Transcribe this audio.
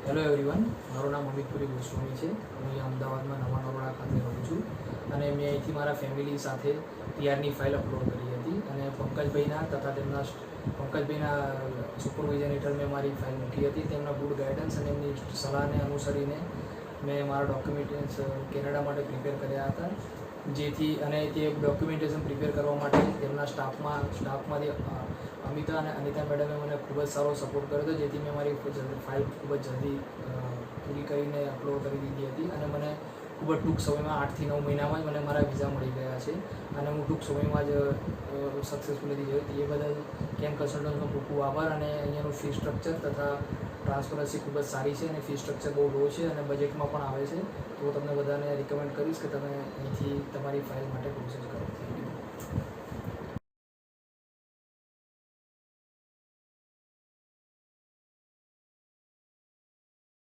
Hello everyone, મારું નામ અમિતપુરી ગોસ્વામી છે. હું અહીંયા અમદાવાદમાં નવા નરોડા ખાતે રહું છું અને મેં અહીંથી મારા ફેમિલી સાથે ટીઆરની ફાઇલ અપલોડ કરી હતી અને પંકજભાઈના તથા પંકજભાઈના સુપરવિઝન હેઠળ મેં મારી ફાઇલ મૂકી હતી. તેમના ગુડ ગાઈડન્સ અને એમની સલાહને અનુસરીને મેં મારા ડોક્યુમેન્ટ્સ કેનેડા માટે પ્રિપેર કર્યા હતા. જેથી અને તે ડોક્યુમેન્ટેશન પ્રિપેર કરવા માટે તેમના સ્ટાફમાંથી અમિતા અને અનિતા મેડમે મને ખૂબ જ સારો સપોર્ટ કર્યો હતો. જેથી મેં મારી ફાઇલ ખૂબ જ જલ્દી પૂરી કરીને અપલોડ કરી દીધી હતી અને મને ખૂબ જ ટૂંક સમયમાં 8 થી 9 મહિનામાં જ મને મારા વિઝા મળી ગયા છે અને હું ટૂંક સમયમાં જ સક્સેસફુલી થઈ ગયો. એ બદલ કેમ કન્સલ્ટન્ટનો ખૂબ ખૂબ આભાર. અને અહીંયાનું ફી સ્ટ્રક્ચર તથા ટ્રાન્સપરન્સી ખૂબ જ સારી છે અને ફી સ્ટ્રક્ચર બહુ લો છે અને બજેટમાં પણ આવે છે. તો તમને બધાને રિકમેન્ડ કરીશ કે તમે અહીંથી તમારી ફાઇલ માટે પ્રોસેસ કરો.